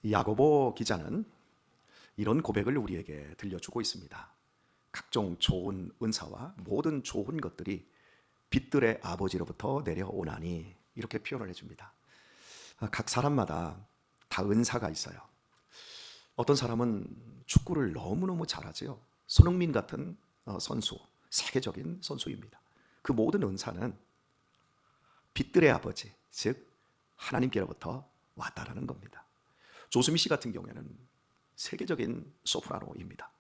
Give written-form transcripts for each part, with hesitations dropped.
야고보 기자는 이런 고백을 우리에게 들려주고 있습니다. 각종 좋은 은사와 모든 좋은 것들이 빛들의 아버지로부터 내려오나니, 이렇게 표현을 해줍니다. 각 사람마다 다 은사가 있어요. 어떤 사람은 축구를 너무너무 잘하죠. 손흥민 같은 선수, 세계적인 선수입니다. 그 모든 은사는 빛들의 아버지, 즉 하나님께로부터 왔다라는 겁니다. 조수미 씨 같은 경우에는 세계적인 소프라노입니다.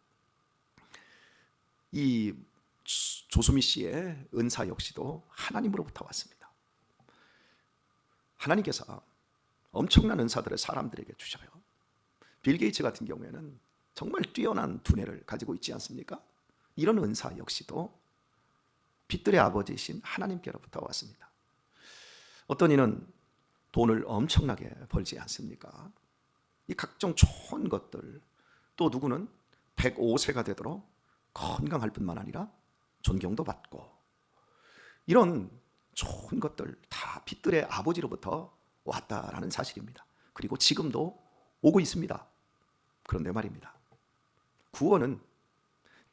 이 조수미 씨의 은사 역시도 하나님으로부터 왔습니다. 하나님께서 엄청난 은사들을 사람들에게 주셔요. 빌 게이츠 같은 경우에는 정말 뛰어난 두뇌를 가지고 있지 않습니까? 이런 은사 역시도 빛들의 아버지이신 하나님께로부터 왔습니다. 어떤 이는 돈을 엄청나게 벌지 않습니까? 이 각종 좋은 것들, 또 누구는 105세가 되도록 건강할 뿐만 아니라 존경도 받고, 이런 좋은 것들 다 빛들의 아버지로부터 왔다라는 사실입니다. 그리고 지금도 오고 있습니다. 그런데 말입니다, 구원은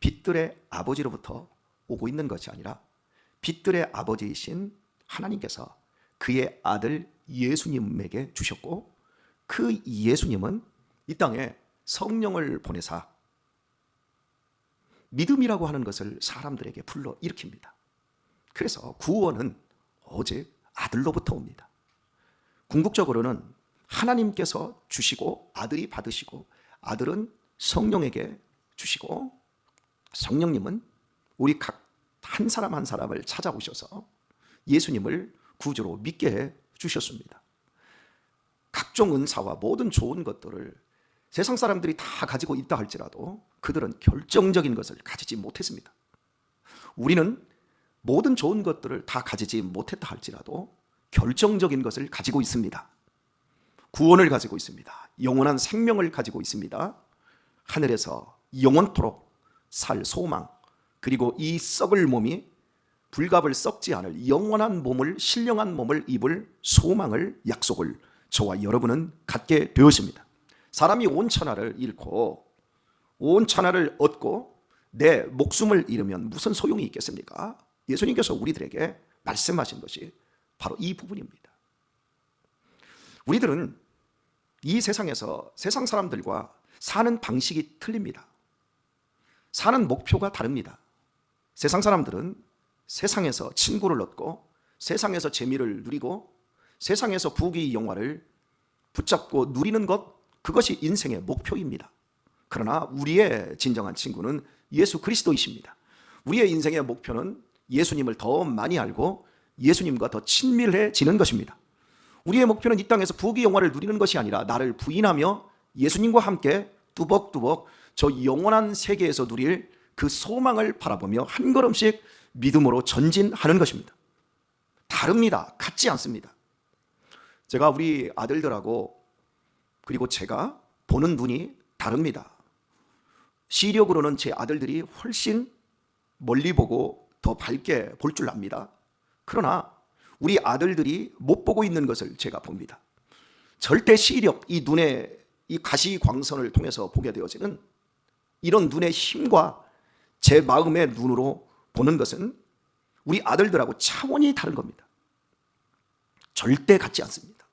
빛들의 아버지로부터 오고 있는 것이 아니라 빛들의 아버지이신 하나님께서 그의 아들 예수님에게 주셨고, 그 예수님은 이 땅에 성령을 보내사 믿음이라고 하는 것을 사람들에게 불러일으킵니다. 그래서 구원은 오직 아들로부터 옵니다. 궁극적으로는 하나님께서 주시고 아들이 받으시고, 아들은 성령에게 주시고, 성령님은 우리 각 한 사람 한 사람을 찾아오셔서 예수님을 구주로 믿게 해 주셨습니다. 각종 은사와 모든 좋은 것들을 세상 사람들이 다 가지고 있다 할지라도 그들은 결정적인 것을 가지지 못했습니다. 우리는 모든 좋은 것들을 다 가지지 못했다 할지라도 결정적인 것을 가지고 있습니다. 구원을 가지고 있습니다. 영원한 생명을 가지고 있습니다. 하늘에서 영원토록 살 소망, 그리고 이 썩을 몸이 불갑을 썩지 않을 영원한 몸을, 신령한 몸을 입을 소망을, 약속을 저와 여러분은 갖게 되었습니다. 사람이 온 천하를 잃고 온 천하를 얻고 내 목숨을 잃으면 무슨 소용이 있겠습니까? 예수님께서 우리들에게 말씀하신 것이 바로 이 부분입니다. 우리들은 이 세상에서 세상 사람들과 사는 방식이 틀립니다. 사는 목표가 다릅니다. 세상 사람들은 세상에서 친구를 얻고, 세상에서 재미를 누리고, 세상에서 부귀 영화를 붙잡고 누리는 것, 그것이 인생의 목표입니다. 그러나 우리의 진정한 친구는 예수 그리스도이십니다. 우리의 인생의 목표는 예수님을 더 많이 알고 예수님과 더 친밀해지는 것입니다. 우리의 목표는 이 땅에서 부귀 영화를 누리는 것이 아니라 나를 부인하며 예수님과 함께 뚜벅뚜벅 저 영원한 세계에서 누릴 그 소망을 바라보며 한 걸음씩 믿음으로 전진하는 것입니다. 다릅니다. 같지 않습니다. 제가 우리 아들들하고, 그리고 제가 보는 눈이 다릅니다. 시력으로는 제 아들들이 훨씬 멀리 보고 더 밝게 볼 줄 압니다. 그러나 우리 아들들이 못 보고 있는 것을 제가 봅니다. 절대 시력, 이 눈의 이 가시광선을 통해서 보게 되어지는 이런 눈의 힘과 제 마음의 눈으로 보는 것은 우리 아들들하고 차원이 다른 겁니다. 절대 같지 않습니다.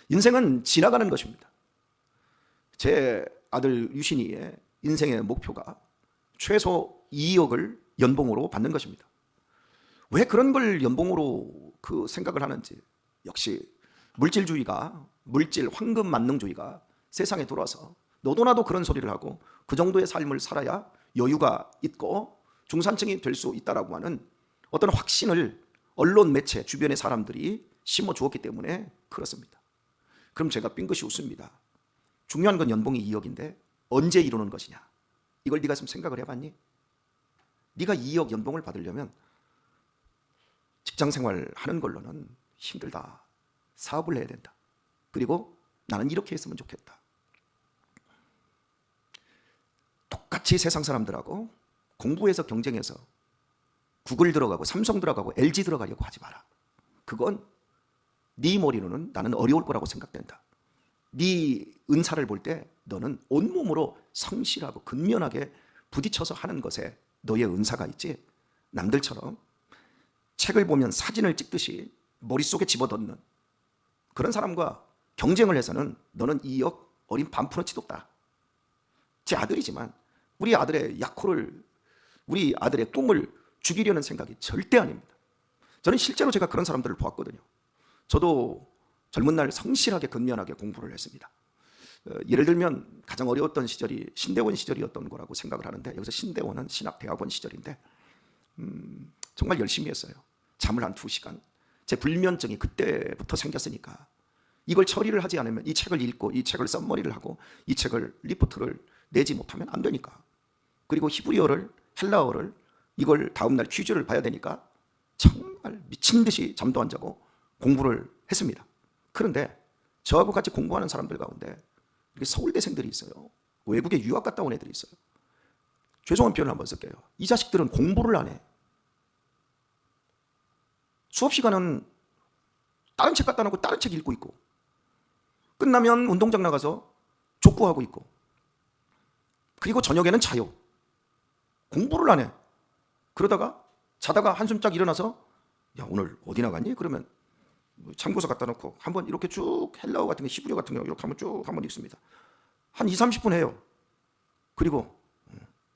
인생은 지나가는 것입니다. 제 아들 유신이의 인생의 목표가 최소 2억을 연봉으로 받는 것입니다. 왜 그런 걸 연봉으로 생각을 하는지, 역시 물질주의가, 물질 황금 만능주의가 세상에 들어와서 너도 나도 그런 소리를 하고 그 정도의 삶을 살아야 여유가 있고 중산층이 될 수 있다라고 하는 어떤 확신을 언론, 매체, 주변의 사람들이 심어주었기 때문에 그렇습니다. 그럼 제가 빙긋이 웃습니다. 중요한 건 연봉이 2억인데 언제 이루는 것이냐? 이걸 네가 좀 생각을 해봤니? 네가 2억 연봉을 받으려면 직장생활 하는 걸로는 힘들다. 사업을 해야 된다. 그리고 나는 이렇게 했으면 좋겠다. 똑같이 세상 사람들하고 공부해서 경쟁해서 구글 들어가고 삼성 들어가고 LG 들어가려고 하지 마라. 그건 네 머리로는 나는 어려울 거라고 생각된다. 네 은사를 볼 때 너는 온몸으로 성실하고 근면하게 부딪혀서 하는 것에 너의 은사가 있지, 남들처럼 책을 보면 사진을 찍듯이 머릿속에 집어넣는 그런 사람과 경쟁을 해서는 너는 2억 어린 반푼어치도 없다. 제 아들이지만 우리 아들의 약호를, 우리 아들의 꿈을 죽이려는 생각이 절대 아닙니다. 저는 실제로 제가 그런 사람들을 보았거든요. 저도 젊은 날 성실하게 근면하게 공부를 했습니다. 예를 들면 가장 어려웠던 시절이 신대원 시절이었던 거라고 생각을 하는데, 여기서 신대원은 신학대학원 시절인데 정말 열심히 했어요. 잠을 한 2시간. 제 불면증이 그때부터 생겼으니까 이걸 처리를 하지 않으면, 이 책을 읽고 이 책을 썸머리를 하고 이 책을 리포트를 내지 못하면 안 되니까, 그리고 히브리어를, 헬라어를, 이걸 다음날 퀴즈를 봐야 되니까 정말 미친 듯이 잠도 안 자고 공부를 했습니다. 그런데 저하고 같이 공부하는 사람들 가운데 서울대생들이 있어요. 외국에 유학 갔다 온 애들이 있어요. 죄송한 표현을 한번 쓸게요. 이 자식들은 공부를 안 해. 수업 시간은 다른 책 갖다 놓고 다른 책 읽고 있고, 끝나면 운동장 나가서 족구하고 있고, 그리고 저녁에는 자요. 공부를 안 해. 그러다가 자다가 한숨 짝 일어나서 야, 오늘 어디 나갔니? 그러면 참고서 갖다 놓고 한번 이렇게 쭉 헬라어 같은 거, 히브리어 같은 거 이렇게 한번 쭉 한번 읽습니다. 한 2, 30분 해요. 그리고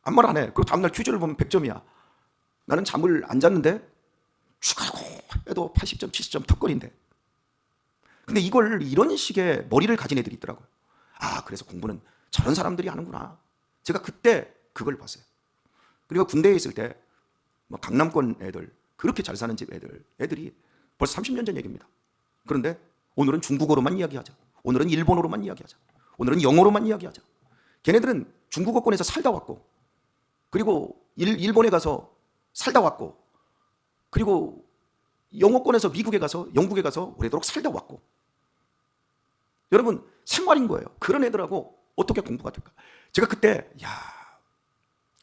아무 말 안 해. 그리고 다음날 퀴즈를 보면 100점이야. 나는 잠을 안 잤는데 추가고 해도 80점, 70점 턱걸인데. 근데 이걸 이런 식의 머리를 가진 애들이 있더라고요. 아, 그래서 공부는 저런 사람들이 하는구나. 제가 그때 그걸 봤어요. 그리고 군대에 있을 때 뭐 강남권 애들, 그렇게 잘 사는 집 애들이 벌써 30년 전 얘기입니다. 그런데 오늘은 중국어로만 이야기하자. 오늘은 일본어로만 이야기하자. 오늘은 영어로만 이야기하자. 걔네들은 중국어권에서 살다 왔고, 그리고 일본에 가서 살다 왔고, 그리고 영어권에서 미국에 가서, 영국에 가서 오래도록 살다 왔고. 여러분, 생활인 거예요. 그런 애들하고 어떻게 공부가 될까? 제가 그때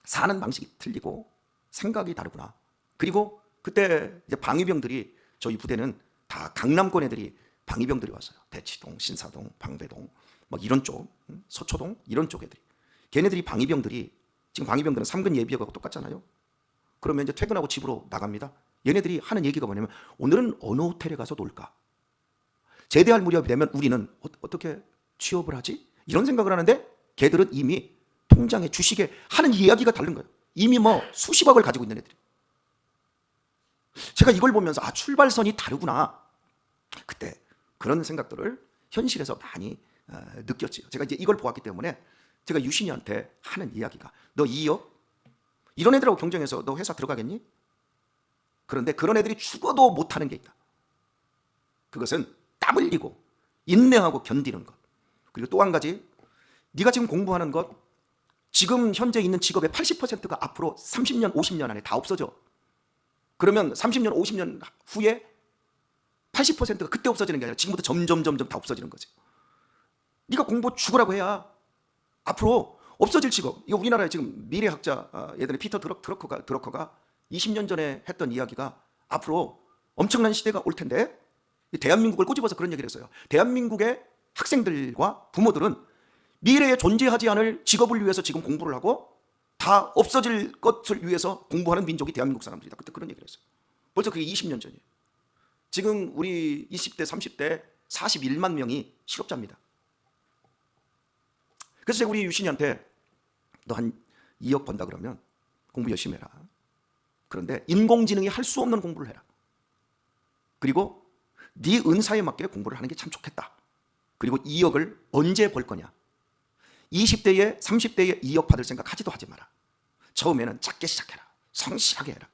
사는 방식이 틀리고 생각이 다르구나. 그리고 그때 이제 방위병들이, 저희 부대는 다 강남권 애들이 방위병들이 왔어요. 대치동, 신사동, 방배동, 막 이런 쪽, 서초동 이런 쪽 애들이. 걔네들이 방위병들이, 지금 방위병들은 3근 예비역하고 똑같잖아요. 그러면 이제 퇴근하고 집으로 나갑니다. 얘네들이 하는 얘기가 뭐냐면, 오늘은 어느 호텔에 가서 놀까? 제대할 무렵이 되면 우리는 어떻게 취업을 하지? 이런 생각을 하는데, 걔들은 이미 통장에, 주식에 하는 이야기가 다른 거예요. 이미 뭐 수십억을 가지고 있는 애들이. 제가 이걸 보면서 출발선이 다르구나. 그때 그런 생각들을 현실에서 많이 느꼈지요. 제가 이제 이걸 보았기 때문에 제가 유신이한테 하는 이야기가, 너 2억? 이런 애들하고 경쟁해서 너 회사 들어가겠니? 그런데 그런 애들이 죽어도 못하는 게 있다. 그것은 땀 흘리고 인내하고 견디는 것. 그리고 또 한 가지, 네가 지금 공부하는 것, 지금 현재 있는 직업의 80%가 앞으로 30년, 50년 안에 다 없어져. 그러면 30년, 50년 후에 80%가 그때 없어지는 게 아니라 지금부터 점점 다 없어지는 거지. 네가 공부 죽으라고 해야 앞으로 없어질 직업. 이거 우리나라에 지금 미래학자, 예전에 피터 드러커가 20년 전에 했던 이야기가, 앞으로 엄청난 시대가 올 텐데, 대한민국을 꼬집어서 그런 얘기를 했어요. 대한민국의 학생들과 부모들은 미래에 존재하지 않을 직업을 위해서 지금 공부를 하고, 다 없어질 것을 위해서 공부하는 민족이 대한민국 사람들이다. 그때 그런 얘기를 했어요. 벌써 그게 20년 전이에요. 지금 우리 20대, 30대 41만 명이 실업자입니다. 그래서 제가 우리 유신이한테, 너 한 2억 번다 그러면 공부 열심히 해라. 그런데 인공지능이 할 수 없는 공부를 해라. 그리고 네 은사에 맞게 공부를 하는 게 참 좋겠다. 그리고 2억을 언제 벌 거냐? 20대에 30대에 2억 받을 생각 하지도 하지 마라. 처음에는 작게 시작해라. 성실하게 해라.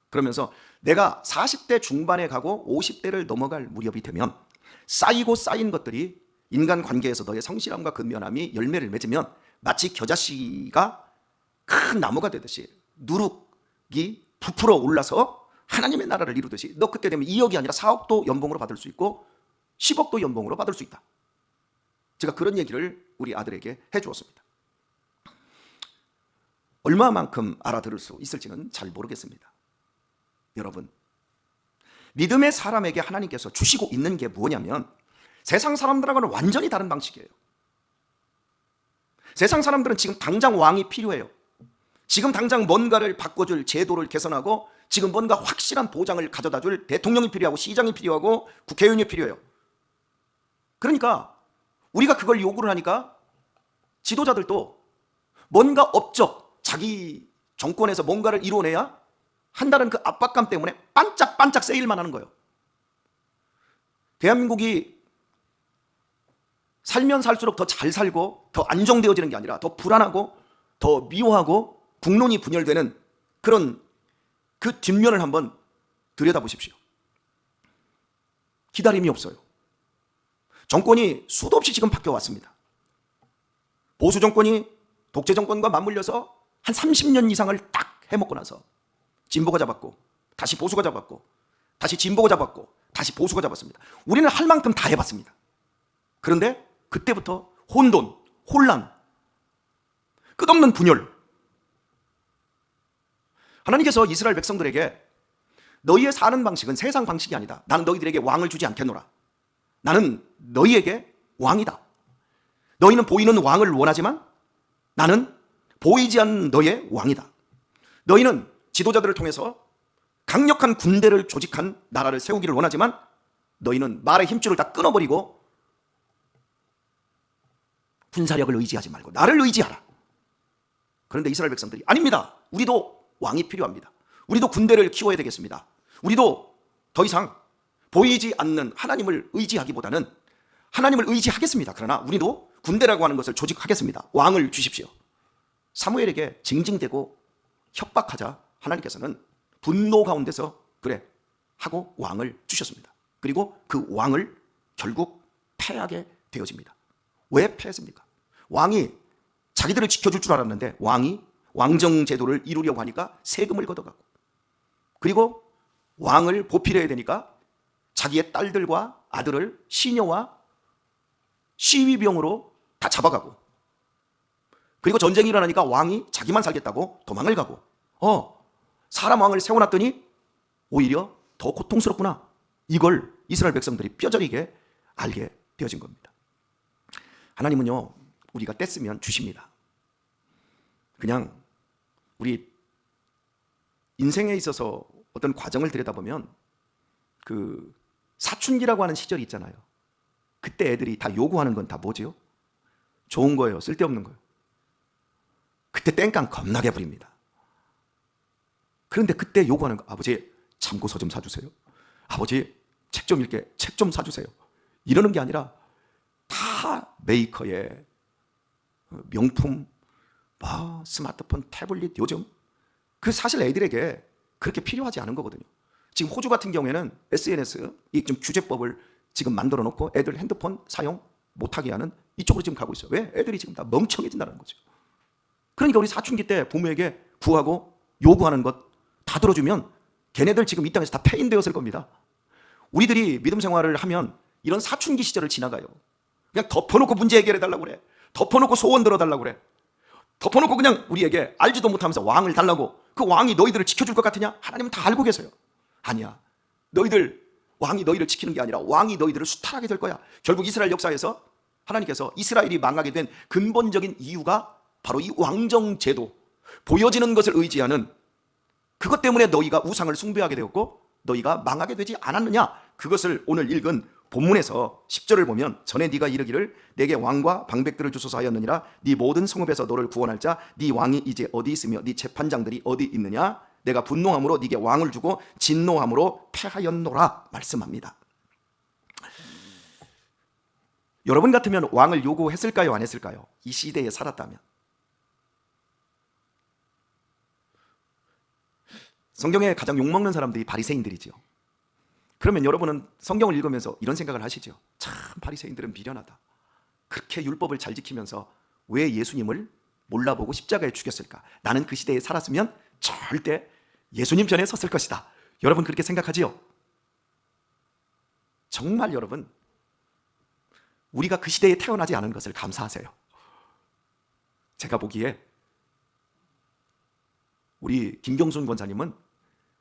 그러면서 내가 40대 중반에 가고 50대를 넘어갈 무렵이 되면 쌓이고 쌓인 것들이 인간 관계에서 너의 성실함과 근면함이 열매를 맺으면 마치 겨자씨가 큰 나무가 되듯이 누룩이 부풀어 올라서 하나님의 나라를 이루듯이, 너 그때 되면 2억이 아니라 4억도 연봉으로 받을 수 있고 10억도 연봉으로 받을 수 있다. 제가 그런 얘기를 우리 아들에게 해주었습니다. 얼마만큼 알아들을 수 있을지는 잘 모르겠습니다. 여러분, 믿음의 사람에게 하나님께서 주시고 있는 게 뭐냐면, 세상 사람들하고는 완전히 다른 방식이에요. 세상 사람들은 지금 당장 왕이 필요해요. 지금 당장 뭔가를 바꿔줄 제도를 개선하고 지금 뭔가 확실한 보장을 가져다 줄 대통령이 필요하고 시장이 필요하고 국회의원이 필요해요. 그러니까 우리가 그걸 요구를 하니까 지도자들도 뭔가 업적, 자기 정권에서 뭔가를 이뤄내야 한다는 그 압박감 때문에 반짝반짝 세일만 하는 거예요. 대한민국이 살면 살수록 더 잘 살고 더 안정되어지는 게 아니라 더 불안하고 더 미워하고 국론이 분열되는 그런 그 뒷면을 한번 들여다보십시오. 기다림이 없어요. 정권이 수도 없이 지금 바뀌어왔습니다. 보수 정권이 독재 정권과 맞물려서 한 30년 이상을 딱 해먹고 나서 진보가 잡았고 다시 보수가 잡았고 다시 진보가 잡았고 다시 보수가 잡았습니다. 우리는 할 만큼 다 해봤습니다. 그런데 그때부터 혼돈, 혼란, 끝없는 분열. 하나님께서 이스라엘 백성들에게 너희의 사는 방식은 세상 방식이 아니다. 나는 너희들에게 왕을 주지 않겠노라. 나는 너희에게 왕이다. 너희는 보이는 왕을 원하지만 나는 보이지 않는 너의 왕이다. 너희는 지도자들을 통해서 강력한 군대를 조직한 나라를 세우기를 원하지만 너희는 말의 힘줄을 다 끊어버리고 군사력을 의지하지 말고 나를 의지하라. 그런데 이스라엘 백성들이 아닙니다. 우리도 왕이 필요합니다. 우리도 군대를 키워야 되겠습니다. 우리도 더 이상 보이지 않는 하나님을 의지하기보다는 하나님을 의지하겠습니다. 그러나 우리도 군대라고 하는 것을 조직하겠습니다. 왕을 주십시오. 사무엘에게 징징대고 협박하자 하나님께서는 분노 가운데서 그래 하고 왕을 주셨습니다. 그리고 그 왕을 결국 패하게 되어집니다. 왜 패했습니까? 왕이 자기들을 지켜줄 줄 알았는데 왕이 왕정 제도를 이루려고 하니까 세금을 걷어가고 그리고 왕을 보필해야 되니까 자기의 딸들과 아들을 시녀와 시위병으로 다 잡아가고 그리고 전쟁이 일어나니까 왕이 자기만 살겠다고 도망을 가고 사람 왕을 세워놨더니 오히려 더 고통스럽구나. 이걸 이스라엘 백성들이 뼈저리게 알게 되어진 겁니다. 하나님은요 우리가 뗐으면 주십니다. 그냥 우리 인생에 있어서 어떤 과정을 들여다보면 그 사춘기라고 하는 시절이 있잖아요. 그때 애들이 다 요구하는 건 다 뭐지요? 좋은 거예요? 쓸데없는 거예요? 그때 땡깡 겁나게 부립니다. 그런데 그때 요구하는 거 아버지 참고서 좀 사주세요. 아버지 책 좀 읽게 책 좀 사주세요. 이러는 게 아니라 다 메이커의 명품 스마트폰, 태블릿 요즘 그 사실 애들에게 그렇게 필요하지 않은 거거든요. 지금 호주 같은 경우에는 SNS 이 좀 규제법을 지금 만들어 놓고 애들 핸드폰 사용 못하게 하는 이쪽으로 지금 가고 있어요. 왜? 애들이 지금 다 멍청해진다는 거죠. 그러니까 우리 사춘기 때 부모에게 구하고 요구하는 것 다 들어주면 걔네들 지금 이 땅에서 다 폐인되었을 겁니다. 우리들이 믿음 생활을 하면 이런 사춘기 시절을 지나가요. 그냥 덮어놓고 문제 해결해달라고 그래. 덮어놓고 소원 들어달라고 그래. 덮어놓고 그냥 우리에게 알지도 못하면서 왕을 달라고. 그 왕이 너희들을 지켜줄 것 같으냐? 하나님은 다 알고 계세요. 아니야. 왕이 너희를 지키는 게 아니라 왕이 너희들을 수탈하게 될 거야. 결국 이스라엘 역사에서 하나님께서 이스라엘이 망하게 된 근본적인 이유가 바로 이 왕정 제도, 보여지는 것을 의지하는 그것 때문에 너희가 우상을 숭배하게 되었고 너희가 망하게 되지 않았느냐. 그것을 오늘 읽은 본문에서 10절을 보면 전에 네가 이르기를 내게 왕과 방백들을 주소서 하였느니라. 네 모든 성읍에서 너를 구원할 자 네 왕이 이제 어디 있으며 네 재판장들이 어디 있느냐. 내가 분노함으로 네게 왕을 주고 진노함으로 패하였노라 말씀합니다. 여러분 같으면 왕을 요구했을까요? 안 했을까요? 이 시대에 살았다면. 성경에 가장 욕먹는 사람들이 바리새인들이죠. 그러면 여러분은 성경을 읽으면서 이런 생각을 하시죠. 참 바리새인들은 미련하다. 그렇게 율법을 잘 지키면서 왜 예수님을 몰라보고 십자가에 죽였을까? 나는 그 시대에 살았으면 절대 예수님 편에 섰을 것이다. 여러분 그렇게 생각하지요? 정말 여러분 우리가 그 시대에 태어나지 않은 것을 감사하세요. 제가 보기에 우리 김경순 권사님은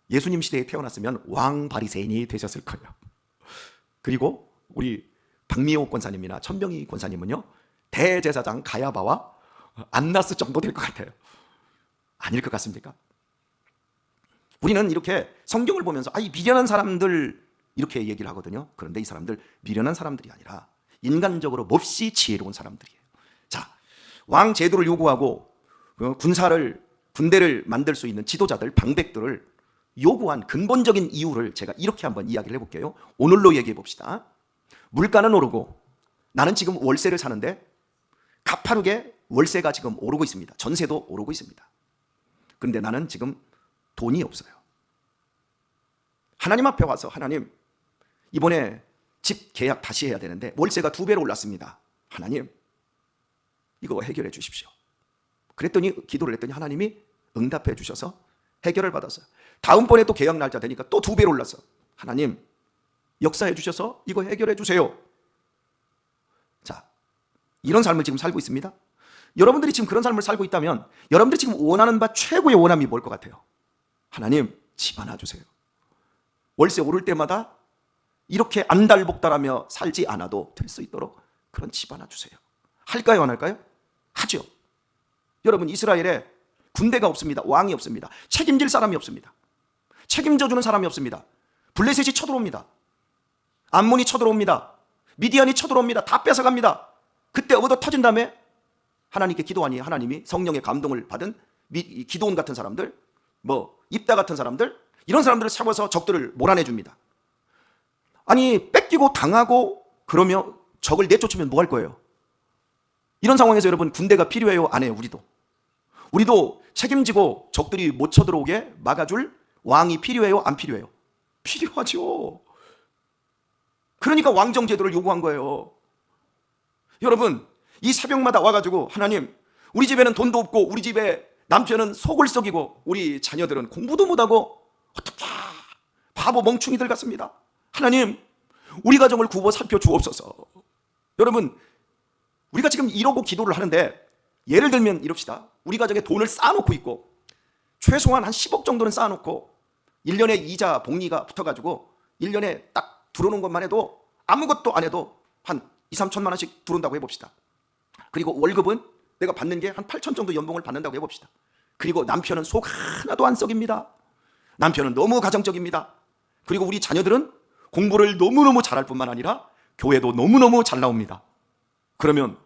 예수님 시대에 태어났으면 왕 바리새인이 되셨을 거예요. 그리고 우리 박미호 권사님이나 천병희 권사님은요 대제사장 가야바와 안나스 정도 될 것 같아요. 아닐 것 같습니까? 우리는 이렇게 성경을 보면서 이 미련한 사람들 이렇게 얘기를 하거든요. 그런데 이 사람들 미련한 사람들이 아니라 인간적으로 몹시 지혜로운 사람들이에요. 자, 왕 제도를 요구하고 군대를 만들 수 있는 지도자들, 방백들을 요구한 근본적인 이유를 제가 이렇게 한번 이야기를 해볼게요. 오늘로 얘기해 봅시다. 물가는 오르고 나는 지금 월세를 사는데 가파르게 월세가 지금 오르고 있습니다. 전세도 오르고 있습니다. 그런데 나는 지금 돈이 없어요. 하나님 앞에 와서 하나님, 이번에 집 계약 다시 해야 되는데 월세가 2배로 올랐습니다. 하나님, 이거 해결해 주십시오. 그랬더니 기도를 했더니 하나님이 응답해 주셔서 해결을 받았어요. 다음번에 또 계약 날짜 되니까 또 2배로 올랐어. 하나님, 역사해 주셔서 이거 해결해 주세요. 자, 이런 삶을 지금 살고 있습니다. 여러분들이 지금 그런 삶을 살고 있다면 여러분들이 지금 원하는 바 최고의 원함이 뭘 것 같아요? 하나님, 집 하나 주세요. 월세 오를 때마다 이렇게 안달복달하며 살지 않아도 될 수 있도록 그런 집 하나 주세요. 할까요, 안 할까요? 하죠. 여러분, 이스라엘에 군대가 없습니다. 왕이 없습니다. 책임질 사람이 없습니다. 책임져 주는 사람이 없습니다. 블레셋이 쳐들어옵니다. 암몬이 쳐들어옵니다. 미디안이 쳐들어옵니다. 다 뺏어갑니다. 그때 얻어 터진 다음에 하나님께 기도하니 하나님이 성령의 감동을 받은 기도원 같은 사람들, 입다 같은 사람들, 이런 사람들을 세워서 적들을 몰아내줍니다. 아니, 뺏기고 당하고 그러면 적을 내쫓으면 뭐 할 거예요? 이런 상황에서 여러분, 군대가 필요해요, 안 해요? 우리도 책임지고 적들이 못 쳐들어오게 막아줄 왕이 필요해요, 안 필요해요? 필요하죠. 그러니까 왕정제도를 요구한 거예요. 여러분, 이 새벽마다 와가지고 하나님, 우리 집에는 돈도 없고 우리 집에 남편은 속을 썩이고 우리 자녀들은 공부도 못하고 어떻게 바보 멍충이들 같습니다. 하나님, 우리 가정을 굽어 살펴 주옵소서. 여러분, 우리가 지금 이러고 기도를 하는데 예를 들면 이럽시다. 우리 가정에 돈을 쌓아놓고 있고 최소한 한 10억 정도는 쌓아놓고 1년에 이자 복리가 붙어가지고 1년에 딱 들어오는 것만 해도 아무것도 안 해도 한 2, 3천만 원씩 들어온다고 해봅시다. 그리고 월급은 내가 받는 게 한 8천 정도 연봉을 받는다고 해봅시다. 그리고 남편은 속 하나도 안 썩입니다. 남편은 너무 가정적입니다. 그리고 우리 자녀들은 공부를 너무너무 잘할 뿐만 아니라 교회도 너무너무 잘 나옵니다. 그러면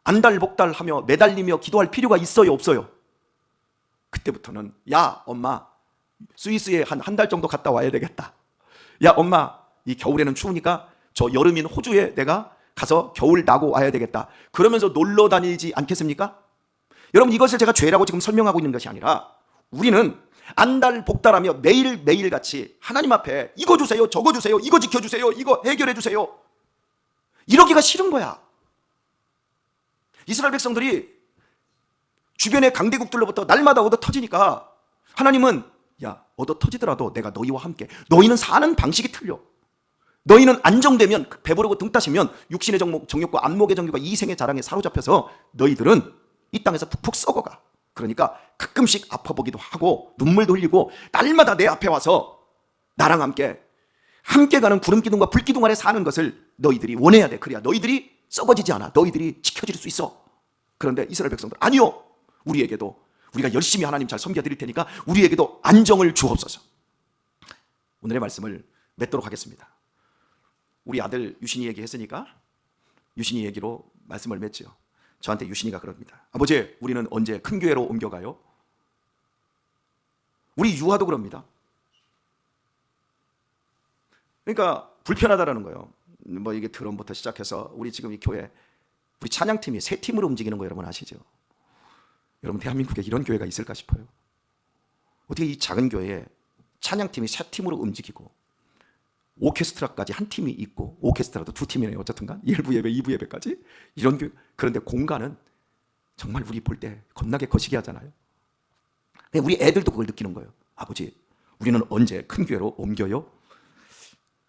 안달복달하며 매달리며 기도할 필요가 있어요, 없어요? 그때부터는 야, 엄마, 스위스에 한 달 정도 갔다 와야 되겠다. 야, 엄마, 이 겨울에는 추우니까 저 여름인 호주에 내가 가서 겨울 나고 와야 되겠다. 그러면서 놀러 다니지 않겠습니까? 여러분, 이것을 제가 죄라고 지금 설명하고 있는 것이 아니라 우리는 안달복달하며 매일매일 같이 하나님 앞에 이거 주세요, 저거 주세요, 이거 지켜주세요, 이거 해결해 주세요, 이러기가 싫은 거야. 이스라엘 백성들이 주변의 강대국들로부터 날마다 얻어 터지니까 하나님은 야, 얻어 터지더라도 내가 너희와 함께, 너희는 사는 방식이 틀려. 너희는 안정되면, 배부르고 등 따시면 육신의 정욕과 안목의 정욕과 이생의 자랑에 사로잡혀서 너희들은 이 땅에서 푹푹 썩어가. 그러니까 가끔씩 아파보기도 하고 눈물도 흘리고 날마다 내 앞에 와서 나랑 함께 가는 구름기둥과 불기둥 아래 사는 것을 너희들이 원해야 돼. 그래야 너희들이 썩어지지 않아. 너희들이 지켜질 수 있어. 그런데 이스라엘 백성들, 아니요, 우리가 열심히 하나님 잘 섬겨드릴 테니까 우리에게도 안정을 주옵소서. 오늘의 말씀을 맺도록 하겠습니다. 우리 아들 유신이 얘기했으니까 유신이 얘기로 말씀을 맺죠. 저한테 유신이가 그럽니다. 아버지, 우리는 언제 큰 교회로 옮겨가요? 우리 유아도 그럽니다. 그러니까 불편하다라는 거예요. 이게 드럼부터 시작해서 우리 지금 이 교회, 우리 찬양팀이 3팀으로 움직이는 거 여러분 아시죠? 여러분, 대한민국에 이런 교회가 있을까 싶어요. 어떻게 이 작은 교회에 찬양팀이 3팀으로 움직이고 오케스트라까지 한 팀이 있고, 오케스트라도 2팀이네요. 어쨌든간 1부 예배, 2부 예배까지 이런 교회. 그런데 공간은 정말 우리 볼 때 겁나게 거시기 하잖아요. 근데 우리 애들도 그걸 느끼는 거예요. 아버지, 우리는 언제 큰 교회로 옮겨요?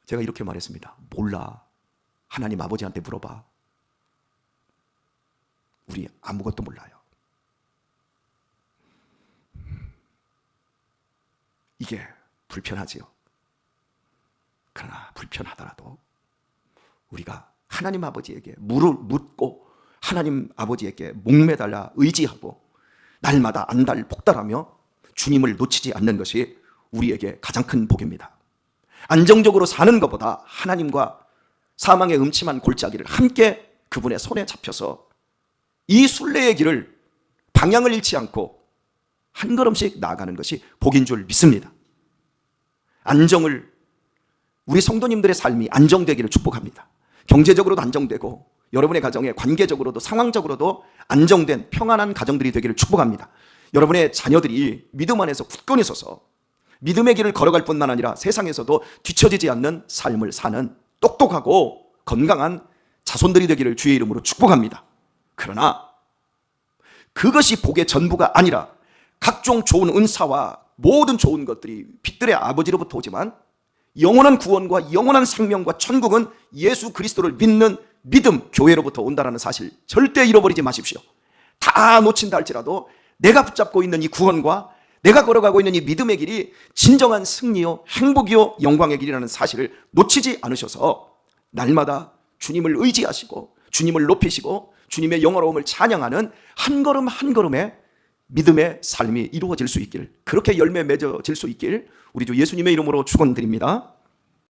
제가 이렇게 말했습니다. 몰라. 하나님 아버지한테 물어봐. 우리 아무것도 몰라요. 이게 불편하지요. 그러나 불편하더라도 우리가 하나님 아버지에게 물을 묻고 하나님 아버지에게 목매달라 의지하고 날마다 안달 폭달하며 주님을 놓치지 않는 것이 우리에게 가장 큰 복입니다. 안정적으로 사는 것보다 하나님과 사망의 음침한 골짜기를 함께 그분의 손에 잡혀서 이 순례의 길을 방향을 잃지 않고 한 걸음씩 나아가는 것이 복인 줄 믿습니다. 안정을, 우리 성도님들의 삶이 안정되기를 축복합니다. 경제적으로도 안정되고 여러분의 가정에 관계적으로도 상황적으로도 안정된 평안한 가정들이 되기를 축복합니다. 여러분의 자녀들이 믿음 안에서 굳건히 서서 믿음의 길을 걸어갈 뿐만 아니라 세상에서도 뒤처지지 않는 삶을 사는 똑똑하고 건강한 자손들이 되기를 주의 이름으로 축복합니다. 그러나 그것이 복의 전부가 아니라 각종 좋은 은사와 모든 좋은 것들이 빛들의 아버지로부터 오지만 영원한 구원과 영원한 생명과 천국은 예수 그리스도를 믿는 믿음, 교회로부터 온다는 사실 절대 잃어버리지 마십시오. 다 놓친다 할지라도 내가 붙잡고 있는 이 구원과 내가 걸어가고 있는 이 믿음의 길이 진정한 승리요, 행복이요, 영광의 길이라는 사실을 놓치지 않으셔서 날마다 주님을 의지하시고 주님을 높이시고 주님의 영화로움을 찬양하는 한 걸음 한 걸음의 믿음의 삶이 이루어질 수 있길, 그렇게 열매 맺어질 수 있길 우리 주 예수님의 이름으로 축원드립니다.